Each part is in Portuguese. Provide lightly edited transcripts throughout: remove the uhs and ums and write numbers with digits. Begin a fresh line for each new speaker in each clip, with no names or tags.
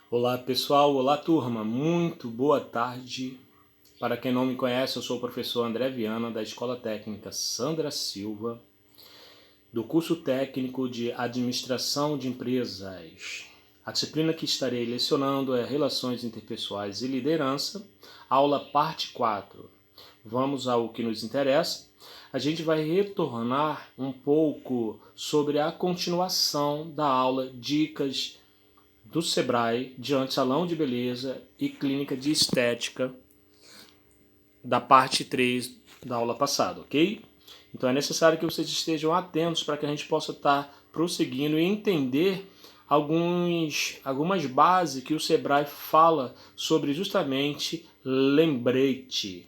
Olá pessoal, olá turma, muito boa tarde. Para quem não me conhece, eu sou o professor André Viana, da Escola Técnica Sandra Silva, do curso técnico de Administração de Empresas. A disciplina que estarei lecionando é Relações Interpessoais e Liderança, aula parte 4. Vamos ao que nos interessa. A gente vai retornar um pouco sobre a continuação da aula Dicas do Sebrae diante salão de beleza e clínica de estética da parte 3 da aula passada, ok? Então é necessário que vocês estejam atentos para que a gente possa estar prosseguindo e entender algumas bases que o Sebrae fala sobre justamente lembrete.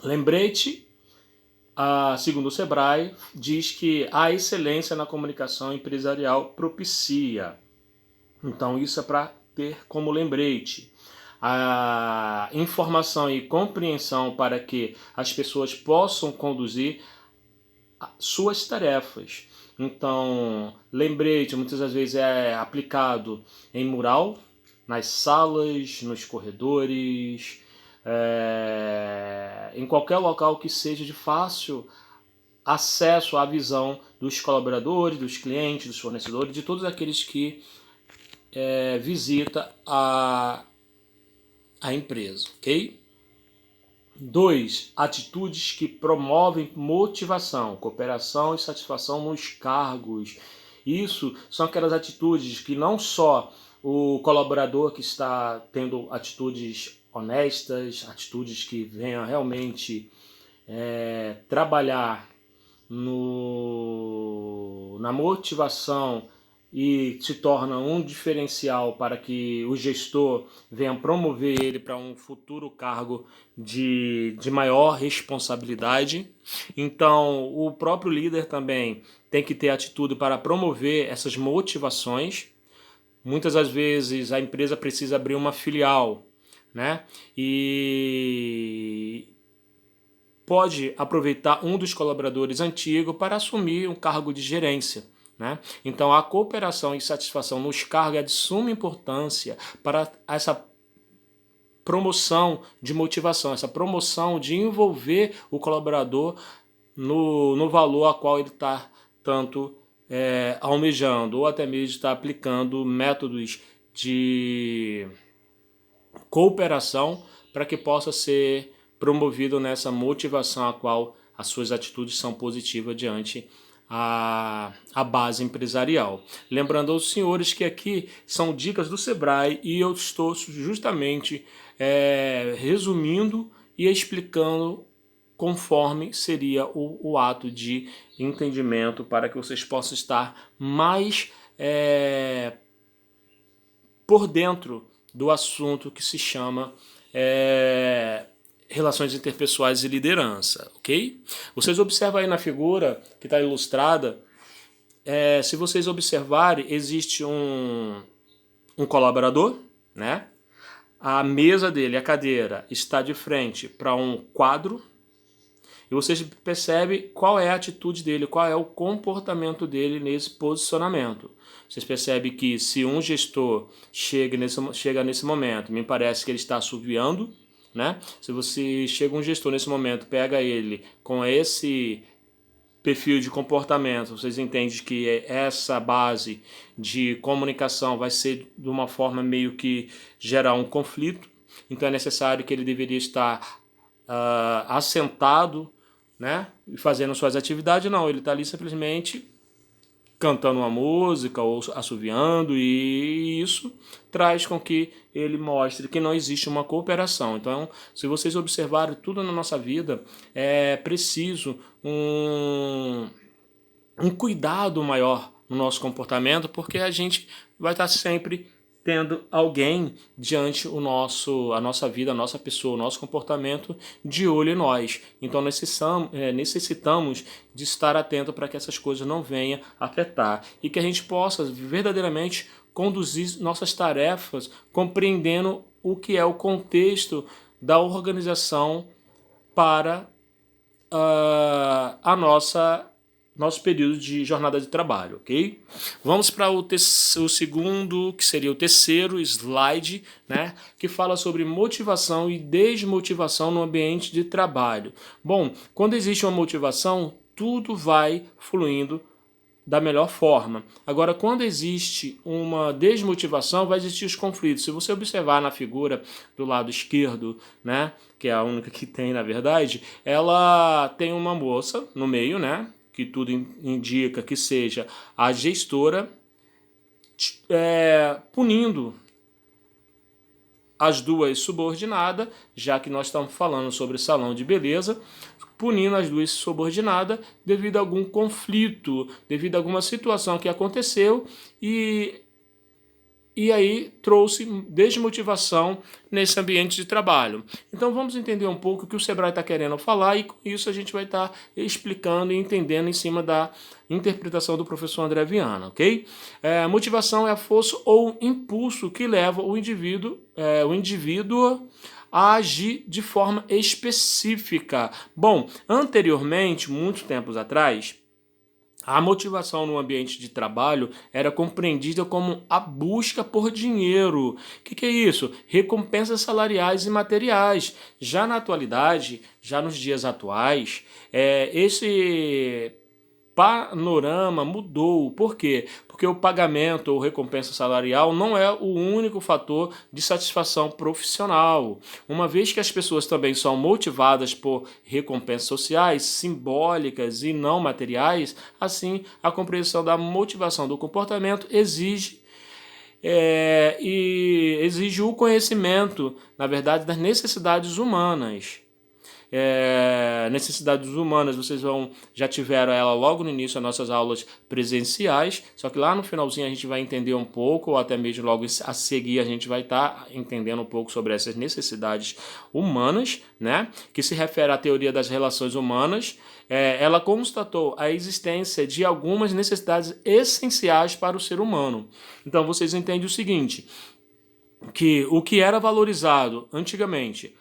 Lembrete, segundo o Sebrae, diz que a excelência na comunicação empresarial propicia. Então isso é para ter como lembrete. A informação e compreensão para que as pessoas possam conduzir suas tarefas. Então, lembrete muitas das vezes é aplicado em mural, nas salas, nos corredores, em qualquer local que seja de fácil acesso à visão dos colaboradores, dos clientes, dos fornecedores, de todos aqueles que visita a empresa, ok? 2. Atitudes que promovem motivação, cooperação e satisfação nos cargos. Isso são aquelas atitudes que não só o colaborador que está tendo atitudes honestas, atitudes que venham realmente trabalhar na motivação e se torna um diferencial para que o gestor venha promover ele para um futuro cargo de maior responsabilidade. Então, o próprio líder também tem que ter atitude para promover essas motivações. Muitas das vezes a empresa precisa abrir uma filial, né? E pode aproveitar um dos colaboradores antigos para assumir um cargo de gerência. Né? Então, a cooperação e satisfação nos cargos é de suma importância para essa promoção de motivação, essa promoção de envolver o colaborador no valor a qual ele está tanto almejando, ou até mesmo está aplicando métodos de cooperação para que possa ser promovido nessa motivação a qual as suas atitudes são positivas diante a base empresarial. Lembrando aos senhores que aqui são dicas do Sebrae e eu estou justamente resumindo e explicando conforme seria o ato de entendimento para que vocês possam estar mais por dentro do assunto que se chama relações interpessoais e liderança, ok? Vocês observam aí na figura que está ilustrada, se vocês observarem, existe um colaborador, né? A mesa dele, a cadeira, está de frente para um quadro e vocês percebem qual é a atitude dele, qual é o comportamento dele nesse posicionamento. Vocês percebem que se um gestor chega nesse momento, me parece que ele está assoviando, né? Se você chega um gestor nesse momento, pega ele com esse perfil de comportamento, vocês entendem que essa base de comunicação vai ser de uma forma meio que gerar um conflito, então é necessário que ele deveria estar assentado, né, e fazendo suas atividades. Não, ele está ali simplesmente cantando uma música ou assoviando, e isso traz com que ele mostre que não existe uma cooperação. Então, se vocês observarem tudo na nossa vida, é preciso um cuidado maior no nosso comportamento, porque a gente vai estar sempre tendo alguém diante a nossa vida, a nossa pessoa, o nosso comportamento de olho em nós. Então necessitamos de estar atento para que essas coisas não venham afetar e que a gente possa verdadeiramente conduzir nossas tarefas compreendendo o que é o contexto da organização para a nosso período de jornada de trabalho, ok? Vamos para o segundo, que seria o terceiro slide, né, que fala sobre motivação e desmotivação no ambiente de trabalho. Bom, quando existe uma motivação, tudo vai fluindo da melhor forma. Agora, quando existe uma desmotivação, vai existir os conflitos. Se você observar na figura do lado esquerdo, né, que é a única que tem, na verdade, ela tem uma moça no meio, né, que tudo indica que seja a gestora, punindo as duas subordinadas, já que nós estamos falando sobre salão de beleza, punindo as duas subordinadas devido a algum conflito, devido a alguma situação que aconteceu e aí trouxe desmotivação nesse ambiente de trabalho. Então vamos entender um pouco o que o Sebrae está querendo falar e com isso a gente vai estar explicando e entendendo em cima da interpretação do professor André Viana, ok? Motivação é a força ou impulso que leva o indivíduo a agir de forma específica. Bom, anteriormente, muitos tempos atrás, a motivação no ambiente de trabalho era compreendida como a busca por dinheiro. O que é isso? Recompensas salariais e materiais. Já na atualidade, já nos dias atuais, esse panorama mudou. Por quê? Porque o pagamento ou recompensa salarial não é o único fator de satisfação profissional, uma vez que as pessoas também são motivadas por recompensas sociais, simbólicas e não materiais. Assim, a compreensão da motivação do comportamento exige o conhecimento, na verdade, das necessidades humanas. Necessidades humanas, vocês já tiveram ela logo no início das nossas aulas presenciais, só que lá no finalzinho a gente vai entender um pouco, ou até mesmo logo a seguir a gente vai estar entendendo um pouco sobre essas necessidades humanas, né, que se refere à teoria das relações humanas. Ela constatou a existência de algumas necessidades essenciais para o ser humano. Então vocês entendem o seguinte, que o que era valorizado antigamente,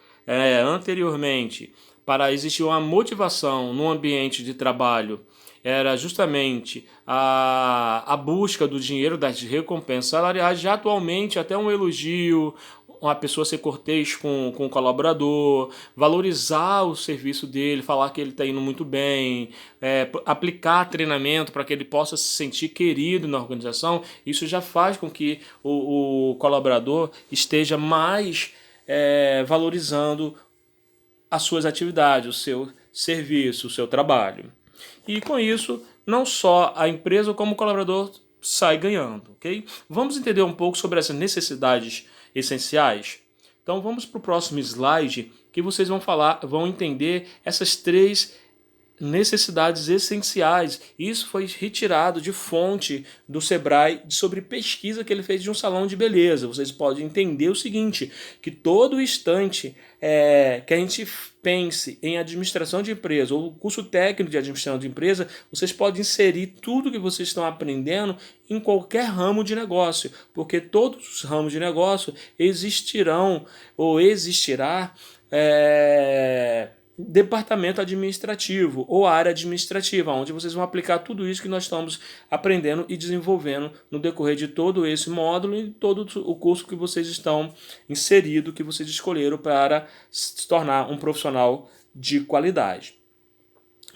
anteriormente, para existir uma motivação no ambiente de trabalho, era justamente a busca do dinheiro, das recompensas salariais. Já atualmente, até um elogio, uma pessoa ser cortês com o colaborador, valorizar o serviço dele, falar que ele está indo muito bem, aplicar treinamento para que ele possa se sentir querido na organização, isso já faz com que o colaborador esteja mais valorizando as suas atividades, o seu serviço, o seu trabalho. E com isso, não só a empresa como o colaborador sai ganhando, ok? Vamos entender um pouco sobre essas necessidades essenciais? Então vamos para o próximo slide, que vocês vão entender essas três necessidades essenciais. Isso foi retirado de fonte do Sebrae sobre pesquisa que ele fez de um salão de beleza. Vocês podem entender o seguinte, que todo instante que a gente pense em administração de empresa ou curso técnico de administração de empresa, vocês podem inserir tudo que vocês estão aprendendo em qualquer ramo de negócio, porque todos os ramos de negócio existirá departamento administrativo ou área administrativa, onde vocês vão aplicar tudo isso que nós estamos aprendendo e desenvolvendo no decorrer de todo esse módulo e todo o curso que vocês estão inseridos, que vocês escolheram para se tornar um profissional de qualidade.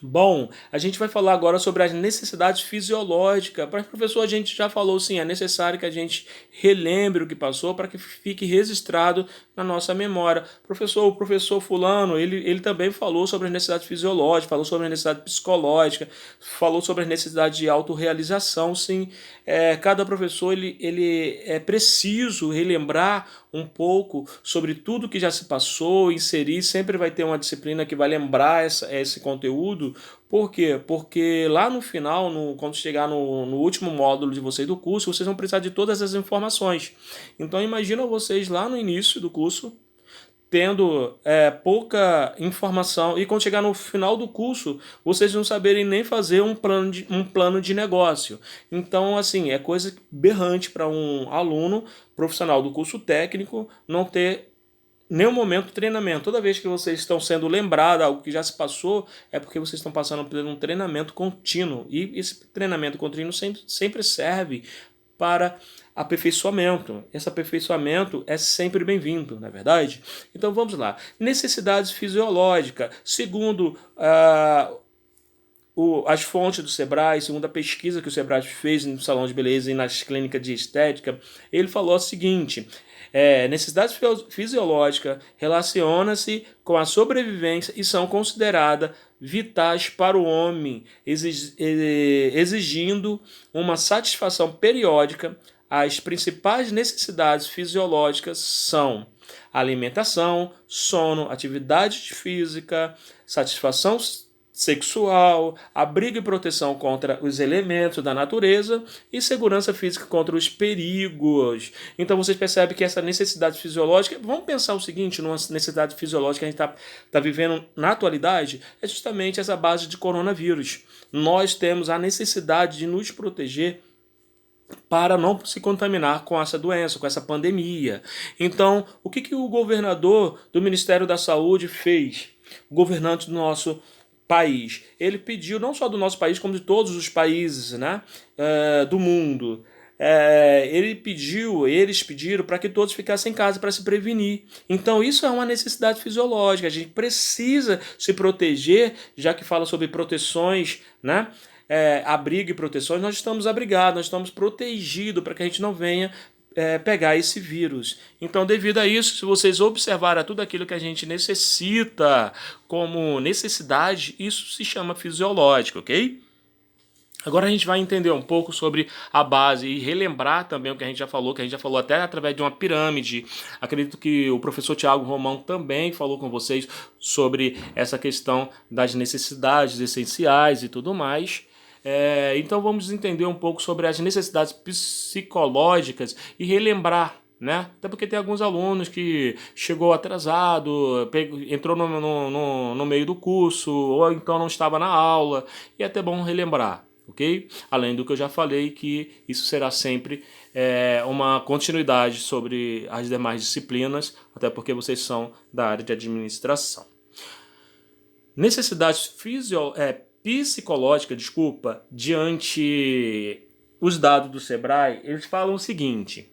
Bom, a gente vai falar agora sobre as necessidades fisiológicas. Mas, professor, a gente já falou, sim, é necessário que a gente relembre o que passou para que fique registrado na nossa memória. O professor fulano, ele também falou sobre as necessidades fisiológicas, falou sobre a necessidade psicológica, falou sobre a necessidade de autorrealização, sim. Cada professor, ele é preciso relembrar um pouco sobre tudo que já se passou, inserir, sempre vai ter uma disciplina que vai lembrar esse conteúdo. Por quê? Porque lá no final, quando chegar no último módulo de vocês do curso, vocês vão precisar de todas as informações. Então imagina vocês lá no início do curso, tendo pouca informação, e quando chegar no final do curso, vocês não saberem nem fazer um plano de negócio. Então, assim, é coisa berrante para um aluno profissional do curso técnico não ter nenhum momento do treinamento. Toda vez que vocês estão sendo lembrados, algo que já se passou, é porque vocês estão passando por um treinamento contínuo. E esse treinamento contínuo sempre serve para aperfeiçoamento. Esse aperfeiçoamento é sempre bem-vindo, não é verdade? Então vamos lá. Necessidades fisiológicas. Segundo as fontes do Sebrae, segundo a pesquisa que o Sebrae fez no salão de beleza e nas clínicas de estética, ele falou o seguinte: necessidades fisiológicas relacionam-se com a sobrevivência e são consideradas vitais para o homem, exigindo uma satisfação periódica. As principais necessidades fisiológicas são alimentação, sono, atividade física, satisfação sexual, abrigo e proteção contra os elementos da natureza e segurança física contra os perigos. Então vocês percebem que essa necessidade fisiológica, vamos pensar o seguinte, numa necessidade fisiológica que a gente está vivendo na atualidade, é justamente essa base de coronavírus. Nós temos a necessidade de nos proteger para não se contaminar com essa doença, com essa pandemia. Então, o que o governador do Ministério da Saúde fez? O governante do nosso país. Ele pediu, não só do nosso país, como de todos os países, né, do mundo. Eles pediram para que todos ficassem em casa para se prevenir. Então isso é uma necessidade fisiológica. A gente precisa se proteger, já que fala sobre proteções, né? Abrigo e proteções, nós estamos abrigados, nós estamos protegidos para que a gente não venha pegar esse vírus. Então, devido a isso, se vocês observarem tudo aquilo que a gente necessita como necessidade, isso se chama fisiológico, ok? Agora a gente vai entender um pouco sobre a base e relembrar também o que a gente já falou até através de uma pirâmide. Acredito que o professor Tiago Romão também falou com vocês sobre essa questão das necessidades essenciais e tudo mais. Então vamos entender um pouco sobre as necessidades psicológicas e relembrar, né? Até porque tem alguns alunos que chegou atrasado, entrou no meio do curso, ou então não estava na aula, e é até bom relembrar, ok? Além do que eu já falei, que isso será sempre uma continuidade sobre as demais disciplinas, até porque vocês são da área de administração. Necessidades psicológica, diante os dados do Sebrae, eles falam o seguinte: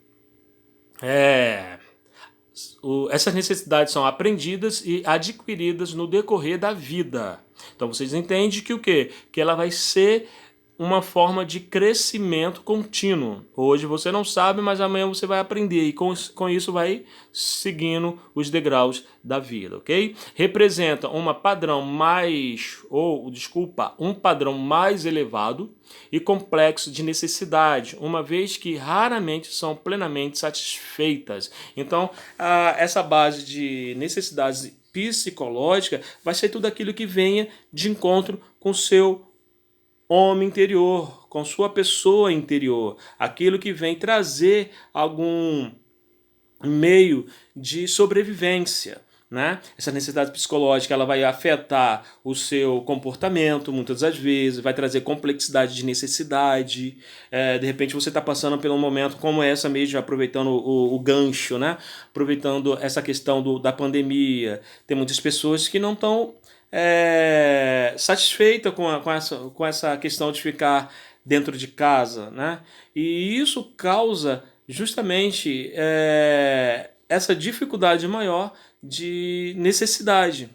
essas necessidades são aprendidas e adquiridas no decorrer da vida. Então vocês entendem que o quê? Que ela vai ser uma forma de crescimento contínuo. Hoje você não sabe, mas amanhã você vai aprender e com isso vai seguindo os degraus da vida, ok? Representa um padrão mais elevado e complexo de necessidade, uma vez que raramente são plenamente satisfeitas. Então, essa base de necessidades psicológicas vai ser tudo aquilo que venha de encontro com o seu homem interior, com sua pessoa interior, aquilo que vem trazer algum meio de sobrevivência, né? Essa necessidade psicológica ela vai afetar o seu comportamento, muitas das vezes, vai trazer complexidade de necessidade. De repente você está passando por um momento como essa mesmo, aproveitando o gancho, né? Aproveitando essa questão da pandemia. Tem muitas pessoas que não estão satisfeita com essa questão de ficar dentro de casa, né? E isso causa justamente essa dificuldade maior de necessidade.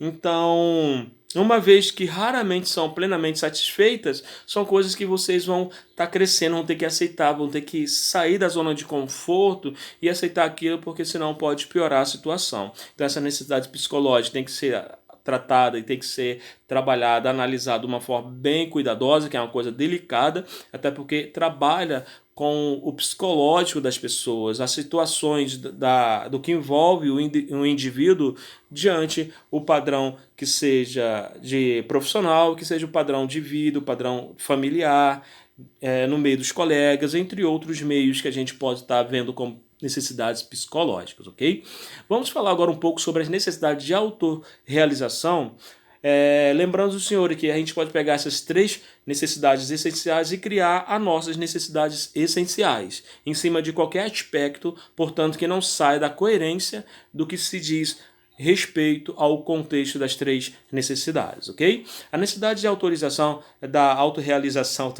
Então, uma vez que raramente são plenamente satisfeitas, são coisas que vocês vão estar crescendo, vão ter que aceitar, vão ter que sair da zona de conforto e aceitar aquilo, porque senão pode piorar a situação. Então, essa necessidade psicológica tem que ser tratada e tem que ser trabalhada, analisada de uma forma bem cuidadosa, que é uma coisa delicada, até porque trabalha com o psicológico das pessoas, as situações do que envolve o indivíduo diante o padrão que seja de profissional, que seja o padrão de vida, o padrão familiar, no meio dos colegas, entre outros meios que a gente pode estar vendo como necessidades psicológicas, ok? Vamos falar agora um pouco sobre as necessidades de autorrealização. Lembrando o senhor que a gente pode pegar essas três necessidades essenciais e criar as nossas necessidades essenciais, em cima de qualquer aspecto, portanto, que não saia da coerência do que se diz respeito ao contexto das três necessidades, ok? A necessidade de autorização, da autorrealização,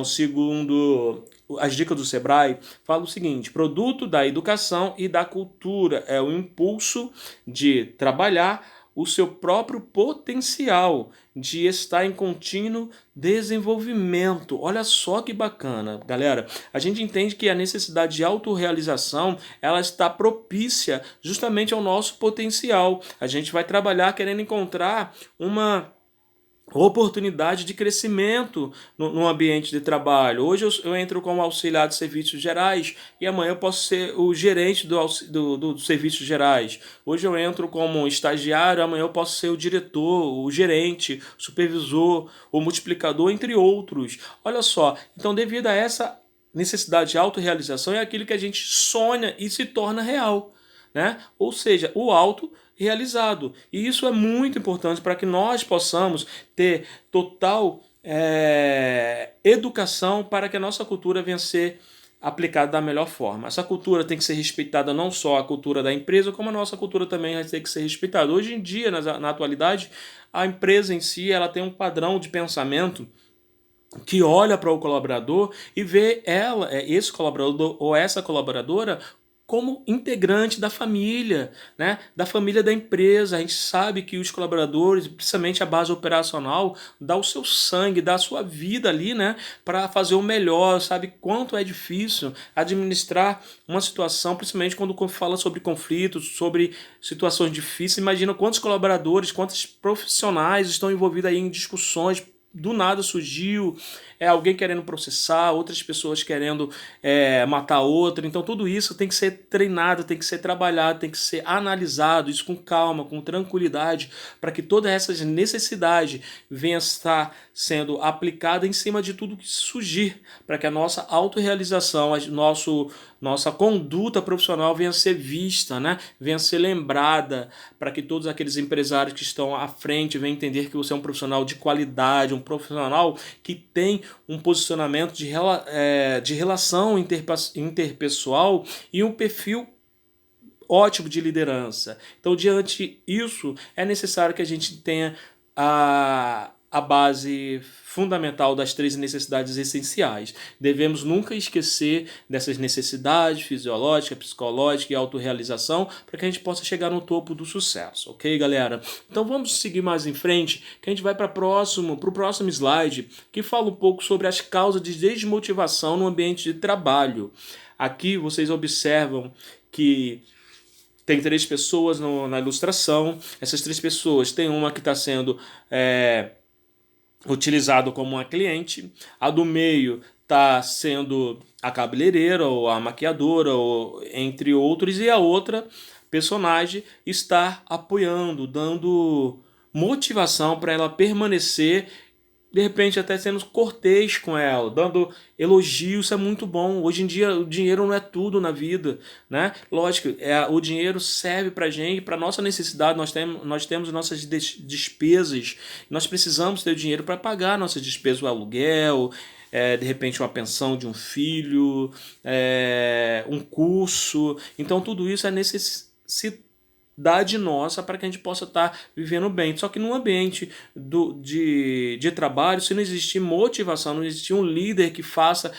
segundo as dicas do Sebrae, fala o seguinte: produto da educação e da cultura é o impulso de trabalhar o seu próprio potencial, de estar em contínuo desenvolvimento. Olha só que bacana, galera. A gente entende que a necessidade de autorrealização, ela está propícia justamente ao nosso potencial. A gente vai trabalhar querendo encontrar uma oportunidade de crescimento no ambiente de trabalho. Hoje eu entro como auxiliar de serviços gerais e amanhã eu posso ser o gerente dos serviços gerais. Hoje eu entro como estagiário, amanhã eu posso ser o diretor, o gerente, o supervisor, o multiplicador, entre outros. Olha só, então devido a essa necessidade de autorrealização é aquilo que a gente sonha e se torna real, né? Ou seja, o auto realizado. E isso é muito importante para que nós possamos ter total educação para que a nossa cultura venha a ser aplicada da melhor forma. Essa cultura tem que ser respeitada, não só a cultura da empresa, como a nossa cultura também vai ter que ser respeitada. Hoje em dia, na atualidade, a empresa em si ela tem um padrão de pensamento que olha para o colaborador e vê esse colaborador ou essa colaboradora como integrante da família, né? Da família da empresa. A gente sabe que os colaboradores, principalmente a base operacional, dá o seu sangue, dá a sua vida ali, né? Para fazer o melhor, sabe quanto é difícil administrar uma situação, principalmente quando fala sobre conflitos, sobre situações difíceis. Imagina quantos colaboradores, quantos profissionais estão envolvidos aí em discussões. Do nada surgiu alguém querendo processar, outras pessoas querendo matar outra. Então tudo isso tem que ser treinado, tem que ser trabalhado, tem que ser analisado, isso com calma, com tranquilidade, para que todas essas necessidades venham a estar sendo aplicada em cima de tudo que surgir, para que a nossa autorrealização, nossa conduta profissional venha a ser vista, né? Venha a ser lembrada, para que todos aqueles empresários que estão à frente venham entender que você é um profissional de qualidade, um profissional que tem um posicionamento de relação interpessoal e um perfil ótimo de liderança. Então, diante disso, é necessário que a gente tenha a base fundamental das três necessidades essenciais. Devemos nunca esquecer dessas necessidades fisiológica, psicológica e autorrealização para que a gente possa chegar no topo do sucesso, ok, galera? Então vamos seguir mais em frente, que a gente vai para o próximo slide, que fala um pouco sobre as causas de desmotivação no ambiente de trabalho. Aqui vocês observam que tem três pessoas na ilustração. Essas três pessoas, tem uma que está sendo utilizado como uma cliente, a do meio está sendo a cabeleireira ou a maquiadora, ou, entre outros, e a outra personagem está apoiando, dando motivação para ela permanecer, de repente até sendo cortês com ela, dando elogios. Isso é muito bom. Hoje em dia o dinheiro não é tudo na vida, né? Lógico, o dinheiro serve para a gente, para nossa necessidade. Nós temos nossas despesas, nós precisamos ter dinheiro para pagar nossas despesas, o aluguel, de repente uma pensão de um filho, um curso. Então tudo isso é necessidade nossa para que a gente possa estar vivendo bem. Só que no ambiente de trabalho, se não existir motivação, não existir um líder que faça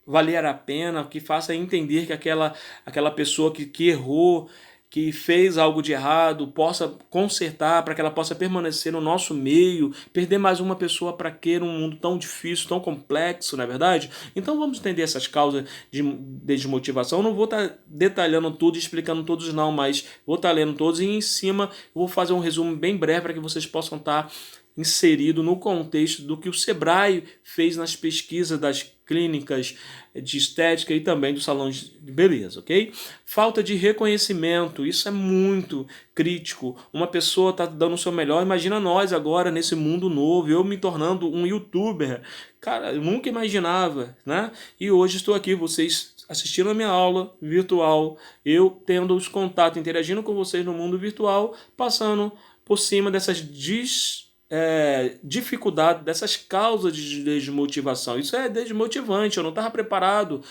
valer a pena, que faça entender que aquela pessoa que errou, que fez algo de errado, possa consertar, para que ela possa permanecer no nosso meio, perder mais uma pessoa para quê num mundo tão difícil, tão complexo, não é verdade? Então vamos entender essas causas de desmotivação. Eu não vou estar detalhando tudo, explicando todos não, mas vou estar lendo todos e em cima vou fazer um resumo bem breve para que vocês possam estar inserido no contexto do que o Sebrae fez nas pesquisas das clínicas de estética e também dos salões de beleza, ok? Falta de reconhecimento, isso é muito crítico. Uma pessoa está dando o seu melhor, imagina nós agora nesse mundo novo, eu me tornando um youtuber, cara, eu nunca imaginava, né? E hoje estou aqui, vocês assistindo a minha aula virtual, eu tendo os contatos, interagindo com vocês no mundo virtual, passando por cima dessas dificuldades, dessas causas de desmotivação. Isso é desmotivante, eu não estava preparado,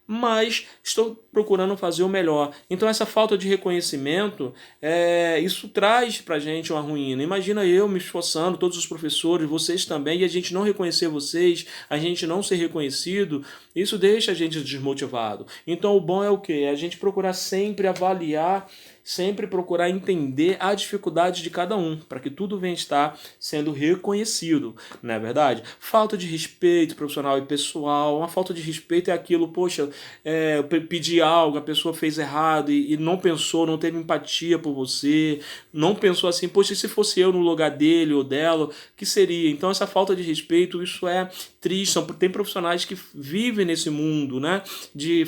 mas estou procurando fazer o melhor. Então essa falta de reconhecimento, isso traz pra gente uma ruína. Imagina eu me esforçando, todos os professores, vocês também, e a gente não reconhecer vocês, a gente não ser reconhecido, isso deixa a gente desmotivado. Então o bom é o quê? É a gente procurar sempre avaliar, sempre procurar entender a dificuldade de cada um, para que tudo venha estar sendo reconhecido, não é verdade? Falta de respeito profissional e pessoal, uma falta de respeito é aquilo, poxa, eu pedi algo, a pessoa fez errado e não pensou, não teve empatia por você, não pensou assim, poxa, e se fosse eu no lugar dele ou dela, que seria? Então essa falta de respeito, isso é triste, tem profissionais que vivem nesse mundo, né, de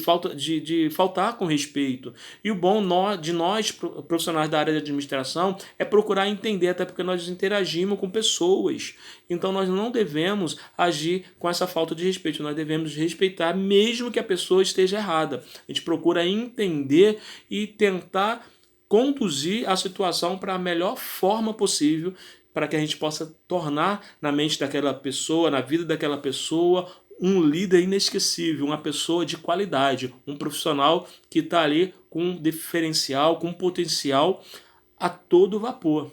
faltar com respeito. E o bom de nós, profissionais da área de administração, é procurar entender, até porque nós interagimos com pessoas. Então nós não devemos agir com essa falta de respeito, nós devemos respeitar mesmo que a pessoa esteja errada. A gente procura entender e tentar conduzir a situação para a melhor forma possível, para que a gente possa tornar na mente daquela pessoa, na vida daquela pessoa, um líder inesquecível, uma pessoa de qualidade, um profissional que está ali com um diferencial, com um potencial a todo vapor.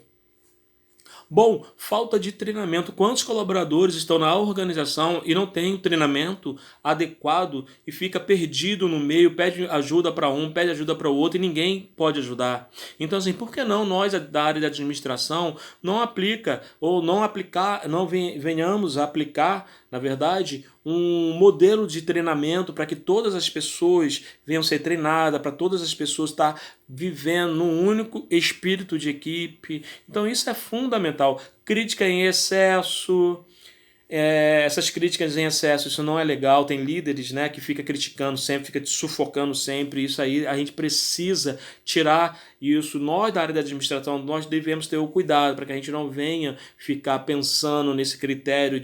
Bom, falta de treinamento. Quantos colaboradores estão na organização e não têm o treinamento adequado e fica perdido no meio, pede ajuda para um, pede ajuda para o outro e ninguém pode ajudar? Então, assim, por que não nós da área de administração não aplica ou não aplicar, não venhamos a aplicar, na verdade, um modelo de treinamento para que todas as pessoas venham ser treinadas, para todas as pessoas estar vivendo num único espírito de equipe. Então isso é fundamental. Crítica em excesso, essas críticas em excesso, isso não é legal. Tem líderes, né, que fica criticando sempre, fica te sufocando sempre. Isso aí a gente precisa tirar isso. Nós da área da administração, nós devemos ter o cuidado para que a gente não venha ficar pensando nesse critério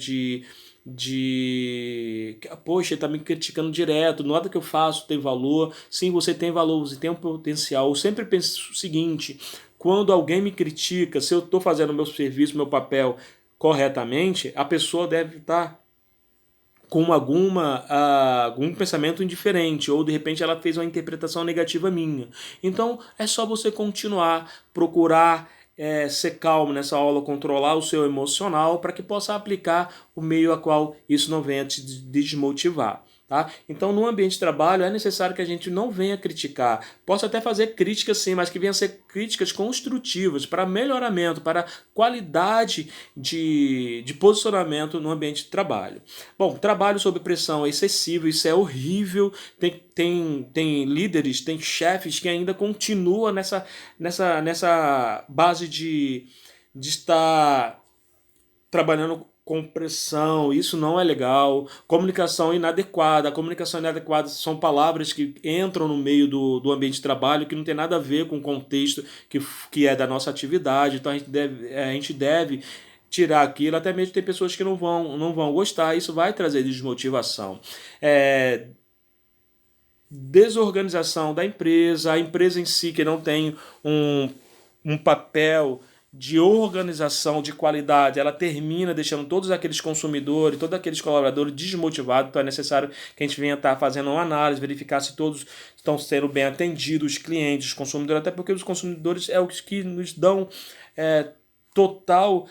poxa, ele tá me criticando direto, nada que eu faço tem valor. Sim, você tem valor, você tem um potencial. Eu sempre penso o seguinte: quando alguém me critica, se eu estou fazendo o meu serviço, meu papel corretamente, a pessoa deve estar com algum pensamento indiferente, ou de repente ela fez uma interpretação negativa minha. Então é só você continuar, procurar ser calmo nessa aula, controlar o seu emocional para que possa aplicar o meio a qual isso não venha te desmotivar. Tá? Então, no ambiente de trabalho, é necessário que a gente não venha criticar. Posso até fazer críticas sim, mas que venham ser críticas construtivas para melhoramento, para qualidade de posicionamento no ambiente de trabalho. Bom, trabalho sob pressão é excessivo, isso é horrível. Tem líderes, tem chefes que ainda continuam nessa base de estar trabalhando com pressão, isso não é legal. Comunicação inadequada. A comunicação inadequada são palavras que entram no meio do ambiente de trabalho que não tem nada a ver com o contexto que é da nossa atividade. Então a gente deve tirar aquilo. Até mesmo tem pessoas que não vão gostar, isso vai trazer desmotivação. Desorganização da empresa, a empresa em si que não tem um papel de organização, de qualidade, ela termina deixando todos aqueles consumidores, todos aqueles colaboradores desmotivados. Então é necessário que a gente venha estar fazendo uma análise, verificar se todos estão sendo bem atendidos, os clientes, os consumidores, até porque os consumidores é os que nos dão total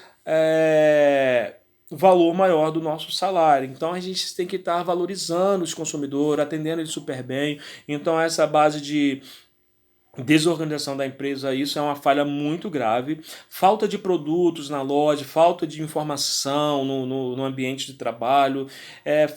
valor maior do nosso salário. Então a gente tem que estar valorizando os consumidores, atendendo eles super bem. Então essa base de desorganização da empresa, isso é uma falha muito grave. Falta de produtos na loja, falta de informação no ambiente de trabalho,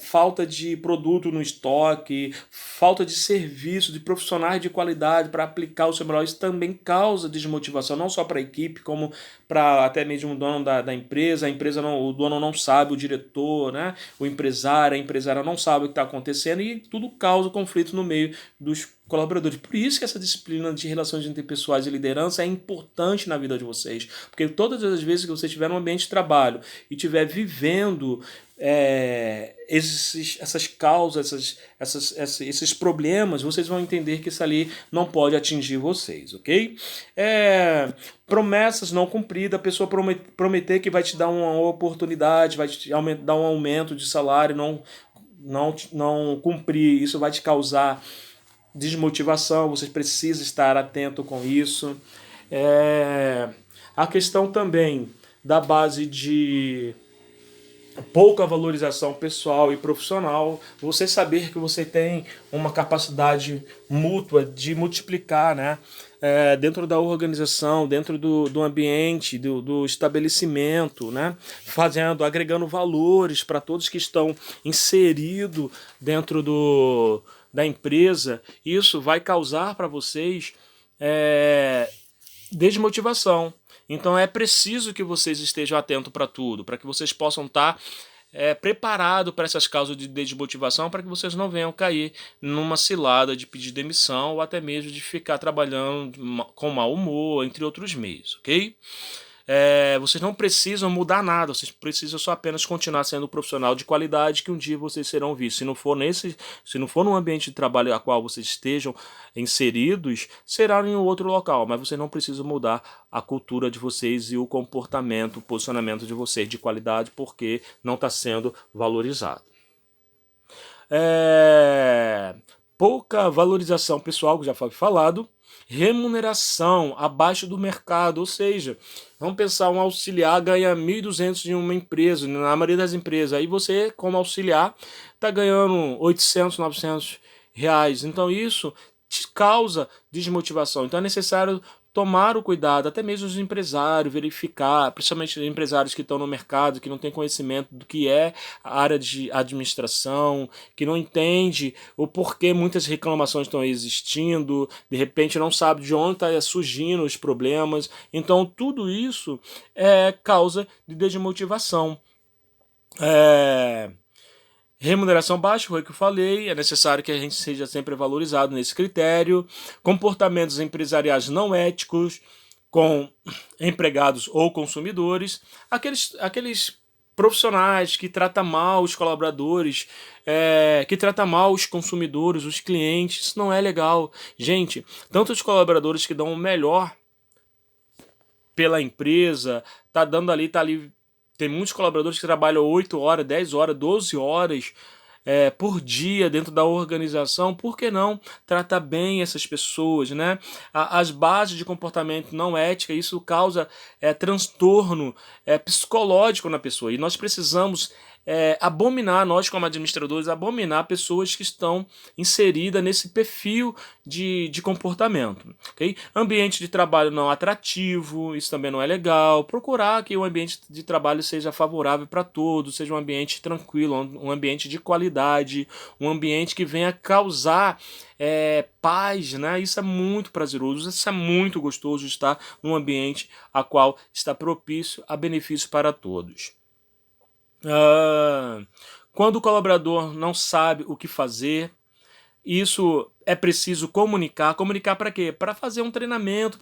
falta de produto no estoque, falta de serviço, de profissionais de qualidade para aplicar o seu melhor. Isso também causa desmotivação, não só para a equipe, como para até mesmo o dono da empresa. O dono não sabe, o diretor, né? O empresário, a empresária não sabe o que está acontecendo, e tudo causa conflito no meio dos colaboradores. Por isso que essa disciplina de relações interpessoais e liderança é importante na vida de vocês. Porque todas as vezes que você estiver num ambiente de trabalho e estiver vivendo essas causas, esses problemas, vocês vão entender que isso ali não pode atingir vocês, ok? Promessas não cumpridas, a pessoa prometer que vai te dar uma oportunidade, vai te dar um aumento de salário, não cumprir, isso vai te causar desmotivação, vocês precisam estar atento com isso. A questão também da base de pouca valorização pessoal e profissional, você saber que você tem uma capacidade mútua de multiplicar, né? Dentro da organização, dentro do ambiente, do estabelecimento, né? Agregando valores para todos que estão inseridos dentro da empresa. Isso vai causar para vocês desmotivação. Então é preciso que vocês estejam atentos para tudo, para que vocês possam estar preparados para essas causas de desmotivação, para que vocês não venham cair numa cilada de pedir demissão ou até mesmo de ficar trabalhando com mau humor, entre outros meios, ok? Vocês não precisam mudar nada, vocês precisam só apenas continuar sendo um profissional de qualidade que um dia vocês serão vistos. Se não for no ambiente de trabalho a qual vocês estejam inseridos, será em outro local, mas vocês não precisam mudar a cultura de vocês e o comportamento, o posicionamento de vocês de qualidade, porque não está sendo valorizado. Pouca valorização pessoal, que já foi falado. Remuneração abaixo do mercado, ou seja, vamos pensar, um auxiliar ganha 1.200 em uma empresa, na maioria das empresas, aí você, como auxiliar, está ganhando 800, 900 reais, então isso te causa desmotivação, então é necessário tomar o cuidado, até mesmo os empresários, verificar, principalmente os empresários que estão no mercado, que não têm conhecimento do que é a área de administração, que não entende o porquê muitas reclamações estão existindo, de repente não sabe de onde está surgindo os problemas. Então tudo isso é causa de desmotivação. Remuneração baixa, foi o que eu falei, é necessário que a gente seja sempre valorizado nesse critério. Comportamentos empresariais não éticos com empregados ou consumidores. Aqueles profissionais que tratam mal os colaboradores, que tratam mal os consumidores, os clientes, isso não é legal. Gente, tanto os colaboradores que dão o melhor pela empresa, tá ali. Tem muitos colaboradores que trabalham 8 horas, 10 horas, 12 horas por dia dentro da organização. Por que não tratar bem essas pessoas, né? As bases de comportamento não ética, isso causa transtorno psicológico na pessoa. E nós precisamos abominar, nós como administradores, abominar pessoas que estão inseridas nesse perfil de comportamento. Okay? Ambiente de trabalho não atrativo, isso também não é legal. Procurar que o ambiente de trabalho seja favorável para todos, seja um ambiente tranquilo, um ambiente de qualidade, um ambiente que venha causar paz, né? Isso é muito prazeroso, isso é muito gostoso, estar num ambiente a qual está propício a benefício para todos. Quando o colaborador não sabe o que fazer, isso é preciso comunicar. Comunicar para quê? Para fazer um treinamento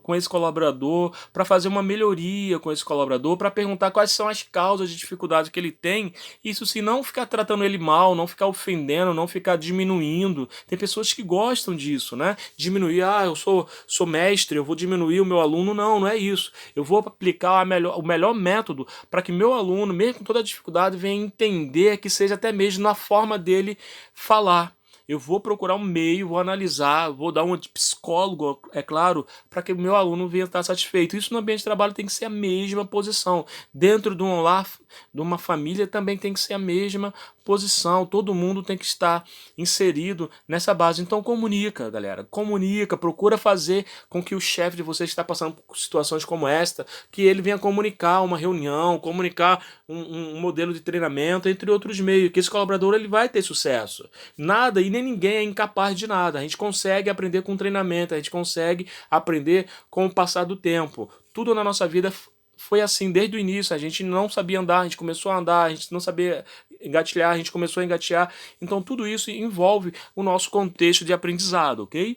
com esse colaborador, para fazer uma melhoria com esse colaborador, para perguntar quais são as causas de dificuldade que ele tem. Isso se não ficar tratando ele mal, não ficar ofendendo, não ficar diminuindo. Tem pessoas que gostam disso, né? Diminuir, eu sou mestre, eu vou diminuir o meu aluno. Não é isso. Eu vou aplicar o melhor método para que meu aluno, mesmo com toda a dificuldade, venha entender, que seja até mesmo na forma dele falar. Eu vou procurar um meio, vou analisar, vou dar um psicólogo, é claro, para que o meu aluno venha estar satisfeito. Isso no ambiente de trabalho tem que ser a mesma posição. Dentro de um lar, de uma família, também tem que ser a mesma posição. Todo mundo tem que estar inserido nessa base. Então comunica, galera. Comunica, procura fazer com que o chefe de vocês que está passando por situações como esta, que ele venha comunicar uma reunião, comunicar um modelo de treinamento, entre outros meios, que esse colaborador ele vai ter sucesso. Nada e nem ninguém é incapaz de nada. A gente consegue aprender com treinamento, a gente consegue aprender com o passar do tempo. Tudo na nossa vida foi assim desde o início. A gente não sabia andar, a gente começou a andar, a gente não sabia engatilhar, a gente começou a engatear. Então tudo isso envolve o nosso contexto de aprendizado, ok?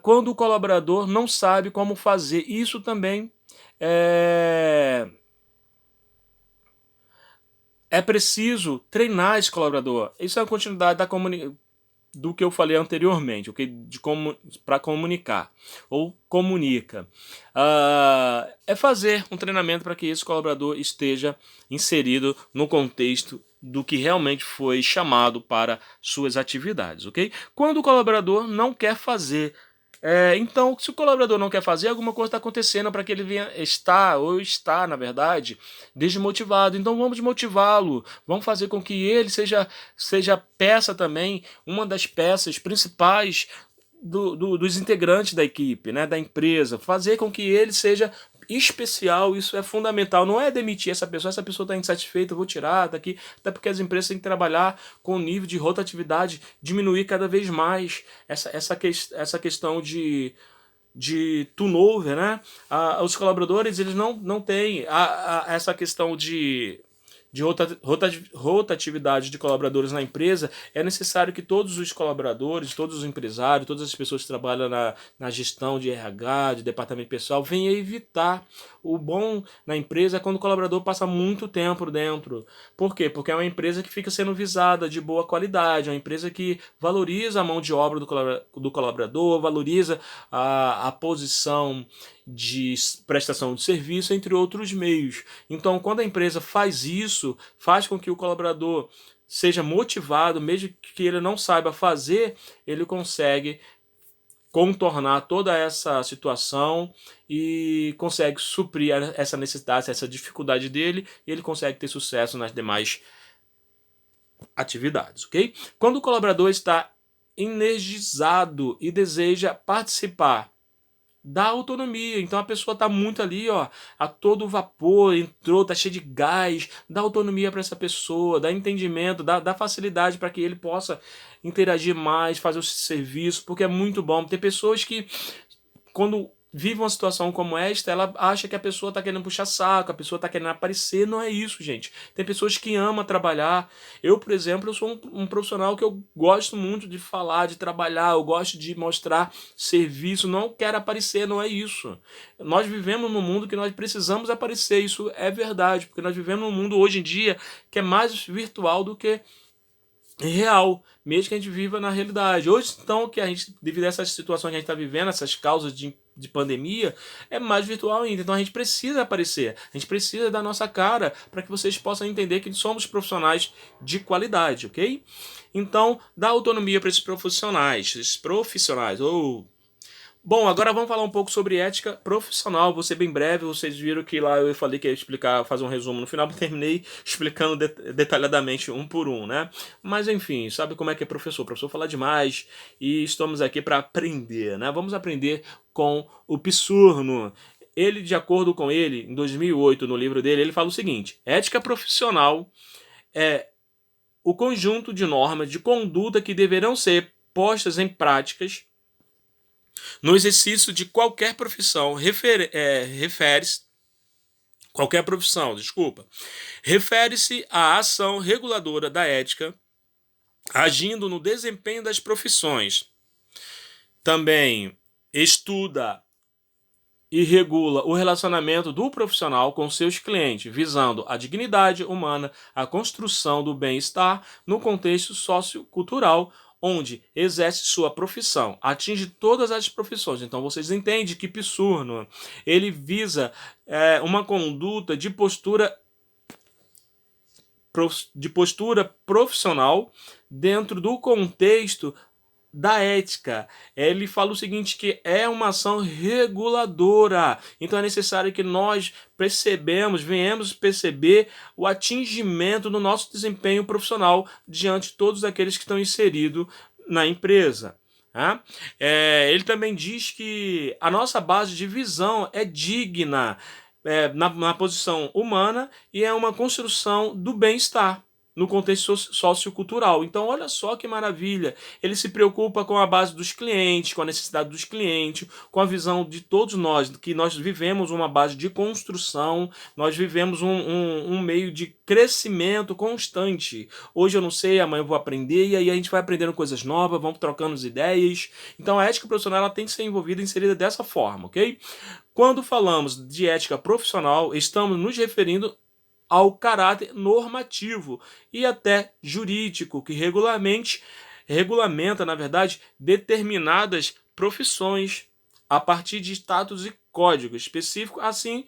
Quando o colaborador não sabe como fazer, isso também é preciso treinar esse colaborador. Isso é a continuidade do que eu falei anteriormente, okay? Para comunicar, ou comunica. É fazer um treinamento para que esse colaborador esteja inserido no contexto do que realmente foi chamado para suas atividades, ok? Quando o colaborador não quer fazer, então, se o colaborador não quer fazer, alguma coisa está acontecendo para que ele venha está, na verdade, desmotivado. Então vamos motivá-lo, vamos fazer com que ele seja peça também, uma das peças principais dos integrantes da equipe, né, da empresa, fazer com que ele seja especial. Isso é fundamental. Não é demitir essa pessoa está insatisfeita, eu vou tirar daqui, até porque as empresas têm que trabalhar com o nível de rotatividade, diminuir cada vez mais essa questão de turnover, né? Os colaboradores, eles não têm essa questão de rotatividade de colaboradores na empresa. É necessário que todos os colaboradores, todos os empresários, todas as pessoas que trabalham na gestão de RH, de departamento pessoal, venham evitar. O bom na empresa é quando o colaborador passa muito tempo dentro. Por quê? Porque é uma empresa que fica sendo visada de boa qualidade, é uma empresa que valoriza a mão de obra do colaborador, valoriza a posição de prestação de serviço, entre outros meios. Então, quando a empresa faz isso, faz com que o colaborador seja motivado, mesmo que ele não saiba fazer, ele consegue contornar toda essa situação e consegue suprir essa necessidade, essa dificuldade dele, e ele consegue ter sucesso nas demais atividades, ok? Quando o colaborador está energizado e deseja participar, dá autonomia. Então a pessoa está muito ali, ó, a todo vapor, entrou, tá cheio de gás, dá autonomia para essa pessoa, dá entendimento, dá facilidade para que ele possa interagir mais, fazer o serviço, porque é muito bom. Tem pessoas que, quando vive uma situação como esta, ela acha que a pessoa está querendo puxar saco, a pessoa está querendo aparecer. Não é isso, gente. Tem pessoas que amam trabalhar. Eu, por exemplo, eu sou um profissional que eu gosto muito de falar, de trabalhar, eu gosto de mostrar serviço, não quero aparecer, não é isso. Nós vivemos num mundo que nós precisamos aparecer, isso é verdade, porque nós vivemos num mundo hoje em dia que é mais virtual do que real, mesmo que a gente viva na realidade. Hoje, então, que a gente, devido a essas situações que a gente está vivendo, essas causas de pandemia, é mais virtual ainda. Então a gente precisa aparecer, a gente precisa dar nossa cara para que vocês possam entender que somos profissionais de qualidade, ok? Então, dá autonomia para esses profissionais. Bom, agora vamos falar um pouco sobre ética profissional. Vou ser bem breve. Vocês viram que lá eu falei que ia explicar, fazer um resumo no final, mas terminei explicando detalhadamente um por um, né? Mas enfim, sabe como é que é professor? O professor fala demais e estamos aqui para aprender, né? Vamos aprender com o Pissurno. Ele, de acordo com ele, em 2008, no livro dele, ele fala o seguinte: ética profissional é o conjunto de normas de conduta que deverão ser postas em práticas no exercício de qualquer profissão. Refere-se à ação reguladora da ética, agindo no desempenho das profissões. Também estuda e regula o relacionamento do profissional com seus clientes, visando a dignidade humana, a construção do bem-estar no contexto sociocultural onde exerce sua profissão. Atinge todas as profissões. Então vocês entendem que Pissurno, ele visa uma conduta de postura profissional dentro do contexto da ética. Ele fala o seguinte, que é uma ação reguladora. Então é necessário que nós venhamos perceber o atingimento do nosso desempenho profissional diante de todos aqueles que estão inseridos na empresa. Ele também diz que a nossa base de visão é digna na posição humana e é uma construção do bem-estar. no contexto sociocultural. Então, olha só que maravilha. Ele se preocupa com a base dos clientes, com a necessidade dos clientes, com a visão de todos nós, que nós vivemos uma base de construção, nós vivemos um meio de crescimento constante. Hoje eu não sei, amanhã eu vou aprender, e aí a gente vai aprendendo coisas novas, vamos trocando as ideias. Então, a ética profissional ela tem que ser envolvida, inserida dessa forma, ok? Quando falamos de ética profissional, estamos nos referindo ao caráter normativo e até jurídico, que regulamenta, na verdade, determinadas profissões a partir de status e código específico. Assim,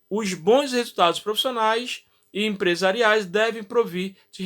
os bons resultados profissionais e empresariais devem provir de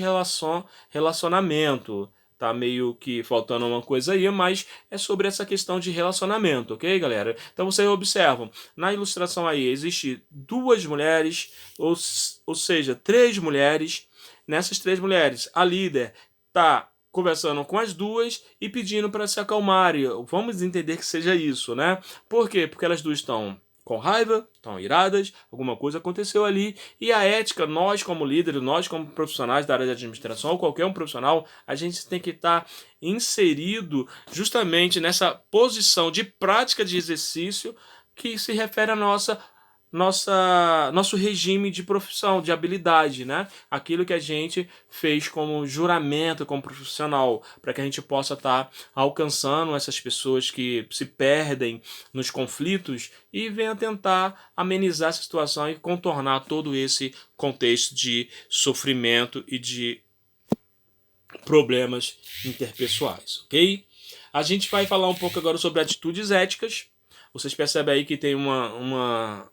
relacionamento. Tá meio que faltando uma coisa aí, mas é sobre essa questão de relacionamento, ok, galera? Então vocês observam, na ilustração aí existe duas mulheres, ou seja, três mulheres. Nessas três mulheres, a líder tá conversando com as duas e pedindo para se acalmarem. Vamos entender que seja isso, né? Por quê? Porque elas duas estão com raiva, estão iradas, alguma coisa aconteceu ali, e a ética, nós como líderes, nós como profissionais da área de administração, ou qualquer um profissional, a gente tem que estar inserido justamente nessa posição de prática de exercício que se refere à nosso regime de profissão, de habilidade, né? Aquilo que a gente fez como juramento, como profissional, para que a gente possa estar alcançando essas pessoas que se perdem nos conflitos e venha tentar amenizar essa situação e contornar todo esse contexto de sofrimento e de problemas interpessoais, ok? A gente vai falar um pouco agora sobre atitudes éticas. Vocês percebem aí que tem uma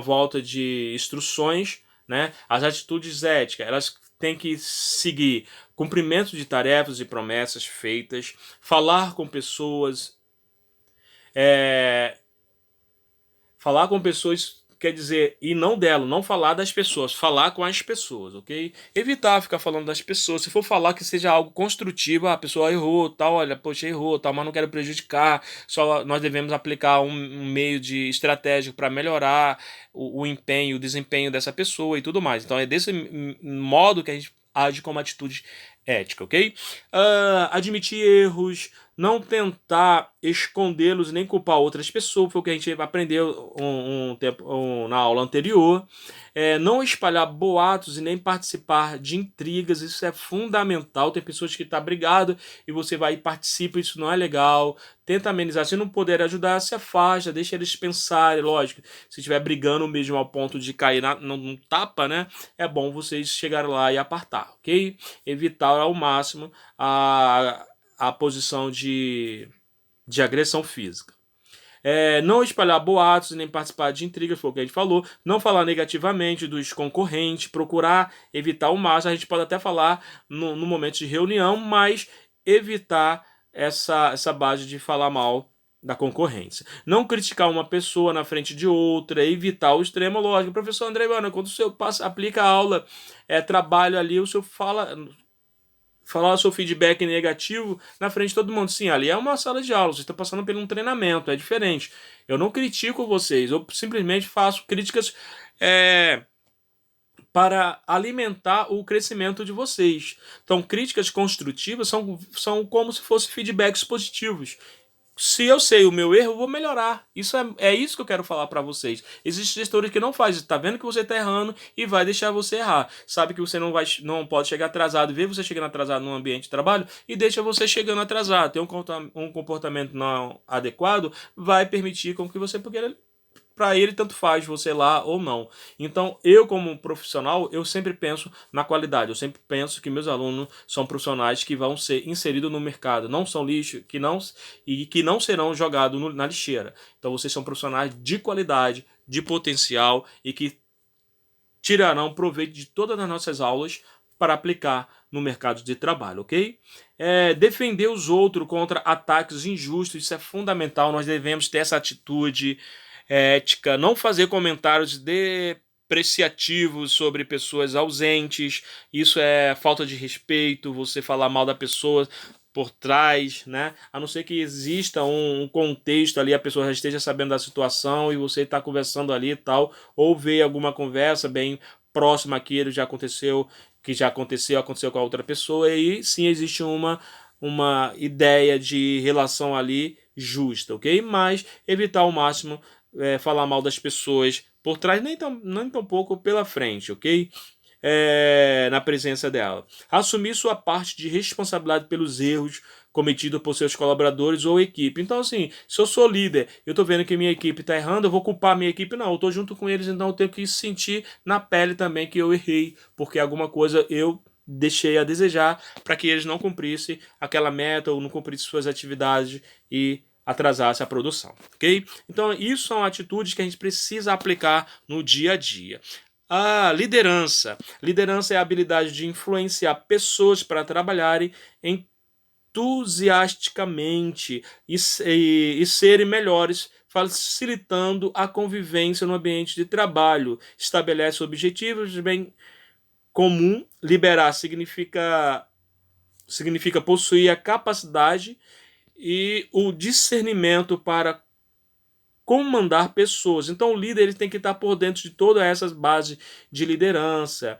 volta de instruções, né? As atitudes éticas, elas têm que seguir cumprimento de tarefas e promessas feitas, falar com pessoas, quer dizer, e não dela, não falar das pessoas, falar com as pessoas, ok? Evitar ficar falando das pessoas. Se for falar, que seja algo construtivo, a pessoa errou, tal, olha, poxa, errou, tal, mas não quero prejudicar. Só nós devemos aplicar um meio de estratégico para melhorar o empenho, o desempenho dessa pessoa e tudo mais. Então é desse modo que a gente age como atitude ética, ok? Admitir erros, não tentar escondê-los nem culpar outras pessoas, foi o que a gente aprendeu na aula anterior. Não espalhar boatos e nem participar de intrigas, isso é fundamental. Tem pessoas que estão brigado e você vai e participa, isso não é legal. Tenta amenizar, se não puder ajudar, se afasta, deixa eles pensarem, lógico. Se estiver brigando mesmo ao ponto de cair num tapa, né? É bom vocês chegarem lá e apartar, ok? Evitar ao máximo a posição de agressão física. Não espalhar boatos nem participar de intrigas, foi o que a gente falou. Não falar negativamente dos concorrentes, procurar evitar o máximo. A gente pode até falar no momento de reunião, mas evitar essa base de falar mal da concorrência. Não criticar uma pessoa na frente de outra, evitar o extremo, lógico. Professor André, quando o senhor aplica a aula, trabalho ali, o senhor falar o seu feedback negativo na frente de todo mundo. Sim, ali é uma sala de aula, você está passando por um treinamento, é diferente. Eu não critico vocês, eu simplesmente faço críticas para alimentar o crescimento de vocês. Então, críticas construtivas são como se fossem feedbacks positivos. Se eu sei o meu erro, eu vou melhorar. Isso é isso que eu quero falar para vocês. Existem gestores que não fazem. Tá vendo que você tá errando e vai deixar você errar. Sabe que você não pode chegar atrasado, vê você chegando atrasado no ambiente de trabalho e deixa você chegando atrasado. Ter um comportamento não adequado vai permitir com que você, porque para ele tanto faz você lá ou não. Então, eu como profissional, eu sempre penso na qualidade. Eu sempre penso que meus alunos são profissionais que vão ser inseridos no mercado, não são lixo, que não serão jogados na lixeira. Então, vocês são profissionais de qualidade, de potencial e que tirarão proveito de todas as nossas aulas para aplicar no mercado de trabalho, ok? Defender os outros contra ataques injustos, isso é fundamental. Nós devemos ter essa atitude ética, não fazer comentários depreciativos sobre pessoas ausentes. Isso é falta de respeito, você falar mal da pessoa por trás, né? A não ser que exista um contexto ali, a pessoa já esteja sabendo da situação e você está conversando ali e tal, ou ver alguma conversa bem próxima àquilo, já aconteceu que já aconteceu com a outra pessoa, e aí sim existe uma ideia de relação ali justa, ok? Mas evitar ao máximo falar mal das pessoas por trás, nem tão pouco pela frente, ok? Na presença dela. Assumir sua parte de responsabilidade pelos erros cometidos por seus colaboradores ou equipe. Então, assim, se eu sou líder, eu tô vendo que minha equipe tá errando, eu vou culpar a minha equipe? Não, eu tô junto com eles, então eu tenho que sentir na pele também que eu errei, porque alguma coisa eu deixei a desejar para que eles não cumprissem aquela meta ou não cumprissem suas atividades e atrasasse a produção, ok? Então, isso são atitudes que a gente precisa aplicar no dia a dia. A liderança. Liderança é a habilidade de influenciar pessoas para trabalharem entusiasticamente e serem melhores, facilitando a convivência no ambiente de trabalho. Estabelece objetivos de bem comum. Liderar significa possuir a capacidade e o discernimento para comandar pessoas. Então o líder ele tem que estar por dentro de todas essas bases de liderança.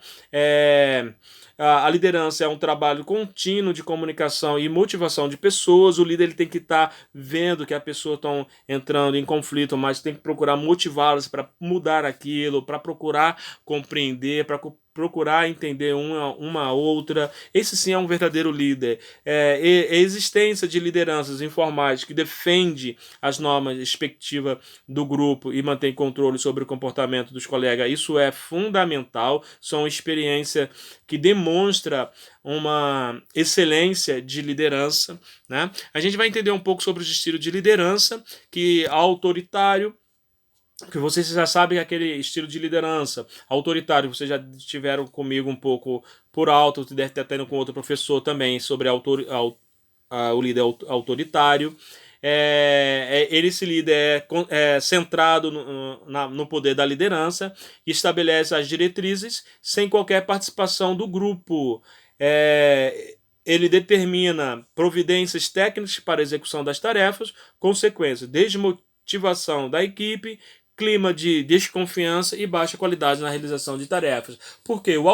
A liderança é um trabalho contínuo de comunicação e motivação de pessoas. O líder ele tem que estar vendo que as pessoas estão entrando em conflito, mas tem que procurar motivá-las para mudar aquilo, para procurar compreender, para procurar entender uma outra. Esse sim é um verdadeiro líder. A existência de lideranças informais que defende as normas expectativas do grupo e mantém controle sobre o comportamento dos colegas, isso é fundamental. São experiências que demonstra uma excelência de liderança, né? A gente vai entender um pouco sobre os estilos de liderança, que autoritário, que vocês já sabem aquele estilo de liderança autoritário, vocês já tiveram comigo um pouco por alto, deve estar tendo com outro professor também sobre o líder autoritário. Esse líder é centrado no poder da liderança e estabelece as diretrizes sem qualquer participação do grupo. Ele determina providências técnicas para a execução das tarefas, consequências, desmotivação da equipe, clima de desconfiança e baixa qualidade na realização de tarefas. Porque o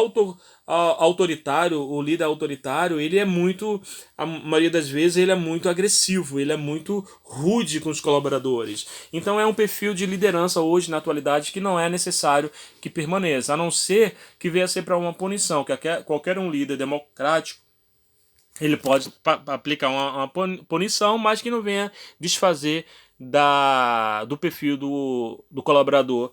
autoritário, o líder autoritário, ele é muito, a maioria das vezes, ele é muito agressivo, ele é muito rude com os colaboradores. Então é um perfil de liderança hoje, na atualidade, que não é necessário que permaneça, a não ser que venha a ser para uma punição, que qualquer um líder democrático ele pode aplicar uma punição, mas que não venha desfazer do perfil do colaborador,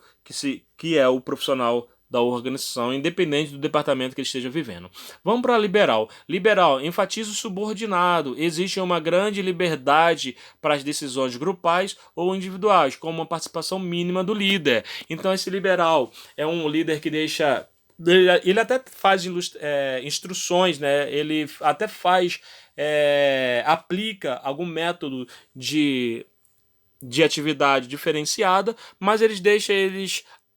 que é o profissional da organização, independente do departamento que ele esteja vivendo. Vamos para liberal. Liberal enfatiza o subordinado. Existe uma grande liberdade para as decisões grupais ou individuais, com uma participação mínima do líder. Então esse liberal é um líder que deixa... Ele até faz instruções, né? Ele até aplica algum método de atividade diferenciada, mas eles deixam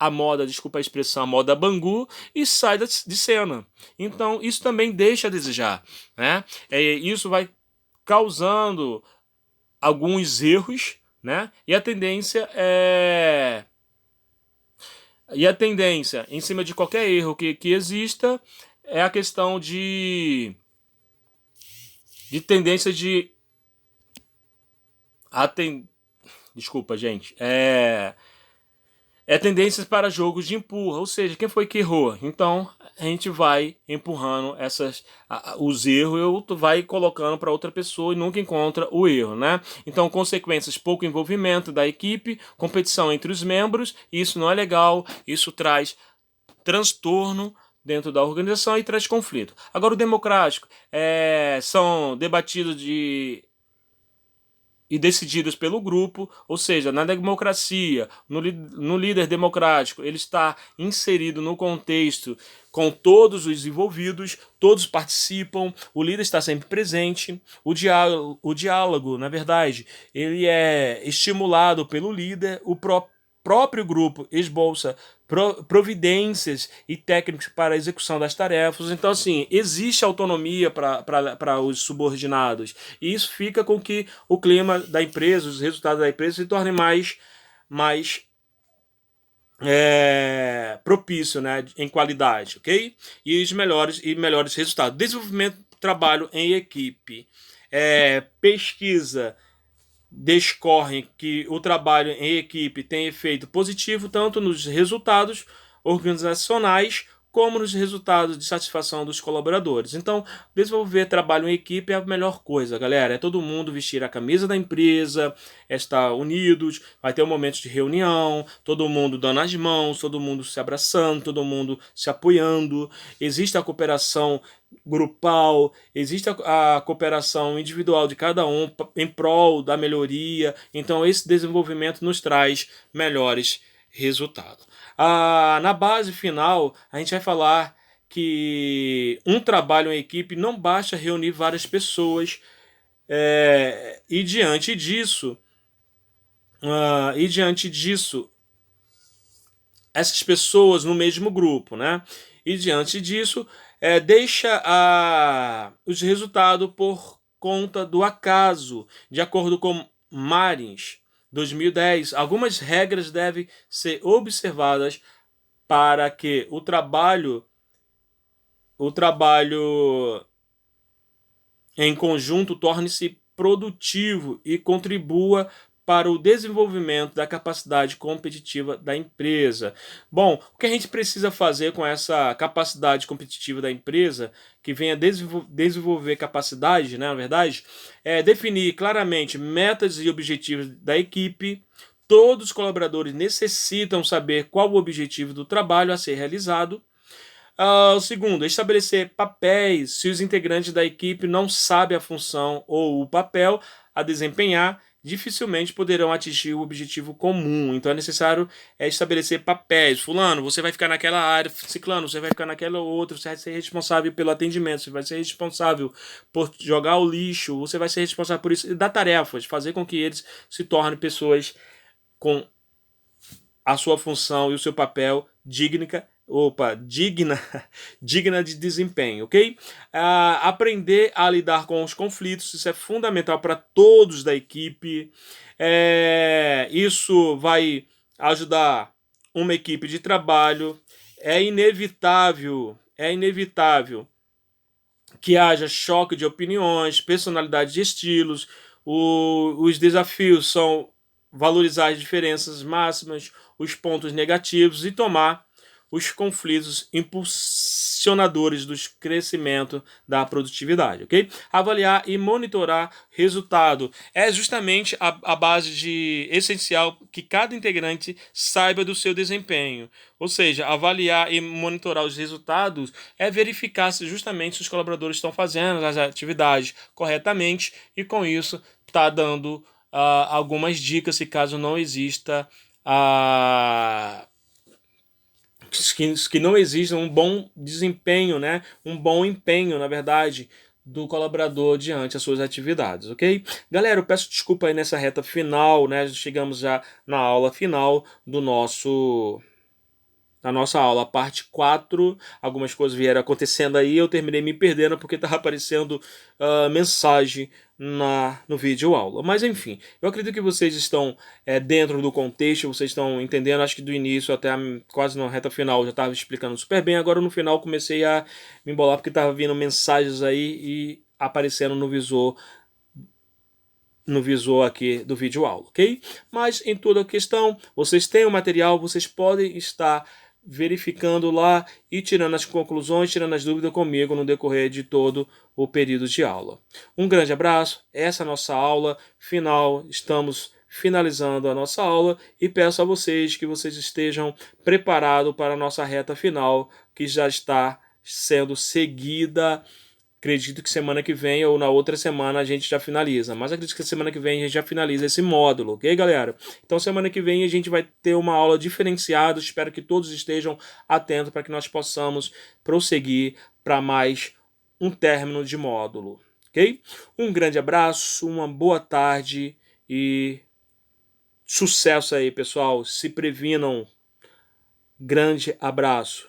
a moda, desculpa a expressão, a moda Bangu, e sai de cena. Então isso também deixa a desejar, né? Isso vai causando alguns erros, né? E a tendência em cima de qualquer erro que exista, é a questão de tendência de... Desculpa, gente. Tendências para jogos de empurra, ou seja, quem foi que errou? Então a gente vai empurrando os erros, vai colocando para outra pessoa e nunca encontra o erro, né? Então consequências: pouco envolvimento da equipe, competição entre os membros, isso não é legal, isso traz transtorno dentro da organização e traz conflito. Agora o democrático são debatidos e decididos pelo grupo, ou seja, na democracia, no líder democrático, ele está inserido no contexto com todos os envolvidos, todos participam, o líder está sempre presente, o diálogo, na verdade, ele é estimulado pelo líder, o próprio grupo esboça providências e técnicas para a execução das tarefas. Então, assim, existe autonomia para os subordinados. E isso fica com que o clima da empresa, os resultados da empresa se tornem mais propício, né, em qualidade, ok? E os melhores resultados. Desenvolvimento do trabalho em equipe. Pesquisa descorre que o trabalho em equipe tem efeito positivo tanto nos resultados organizacionais como nos resultados de satisfação dos colaboradores. Então, desenvolver trabalho em equipe é a melhor coisa, galera. É todo mundo vestir a camisa da empresa, estar unidos, vai ter um momento de reunião, todo mundo dando as mãos, todo mundo se abraçando, todo mundo se apoiando. Existe a cooperação grupal, existe a cooperação individual de cada um em prol da melhoria. Então, esse desenvolvimento nos traz melhores resultados. Na base final, a gente vai falar que um trabalho em equipe não basta reunir várias pessoas, e diante disso, essas pessoas no mesmo grupo, né? E diante disso, deixa os resultados por conta do acaso, de acordo com Marins, 2010. Algumas regras devem ser observadas para que o trabalho em conjunto torne-se produtivo e contribua para o desenvolvimento da capacidade competitiva da empresa. Bom, o que a gente precisa fazer com essa capacidade competitiva da empresa, que venha desenvolver capacidade, né, na verdade, é definir claramente metas e objetivos da equipe. Todos os colaboradores necessitam saber qual o objetivo do trabalho a ser realizado. O segundo, estabelecer papéis. Se os integrantes da equipe não sabem a função ou o papel a desempenhar, dificilmente poderão atingir o objetivo comum. Então é necessário estabelecer papéis. Fulano, você vai ficar naquela área. Ciclano, você vai ficar naquela outra. Você vai ser responsável pelo atendimento. Você vai ser responsável por jogar o lixo. Você vai ser responsável por isso. E dar tarefas. Fazer com que eles se tornem pessoas com a sua função e o seu papel digna de desempenho, ok? Aprender a lidar com os conflitos, isso é fundamental para todos da equipe. Isso vai ajudar uma equipe de trabalho. É inevitável que haja choque de opiniões, personalidade de estilos. Os desafios são valorizar as diferenças máximas, os pontos negativos e tomar os conflitos impulsionadores do crescimento da produtividade, ok? Avaliar e monitorar resultado é justamente a base essencial que cada integrante saiba do seu desempenho. Ou seja, avaliar e monitorar os resultados é verificar se justamente os colaboradores estão fazendo as atividades corretamente e com isso está dando algumas dicas se caso não exista que não exista um bom desempenho, né? Um bom empenho, na verdade, do colaborador diante das suas atividades, ok? Galera, eu peço desculpa aí nessa reta final, né? Chegamos já na aula final da nossa aula, parte 4. Algumas coisas vieram acontecendo aí, eu terminei me perdendo porque estava aparecendo mensagem no vídeo aula. Mas enfim, eu acredito que vocês estão dentro do contexto, vocês estão entendendo. Acho que do início até quase na reta final eu já estava explicando super bem. Agora no final comecei a me embolar porque estava vindo mensagens aí e aparecendo no visor aqui do vídeo aula, ok? Mas em toda a questão, vocês têm o material, vocês podem estar verificando lá e tirando as conclusões, tirando as dúvidas comigo no decorrer de todo o período de aula. Um grande abraço, essa é a nossa aula final, estamos finalizando a nossa aula e peço a vocês que vocês estejam preparados para a nossa reta final, que já está sendo seguida. Acredito que semana que vem ou na outra semana a gente já finaliza. Mas acredito que semana que vem a gente já finaliza esse módulo, ok, galera? Então semana que vem a gente vai ter uma aula diferenciada. Espero que todos estejam atentos para que nós possamos prosseguir para mais um término de módulo, ok? Um grande abraço, uma boa tarde e sucesso aí, pessoal. Se previnam. Grande abraço.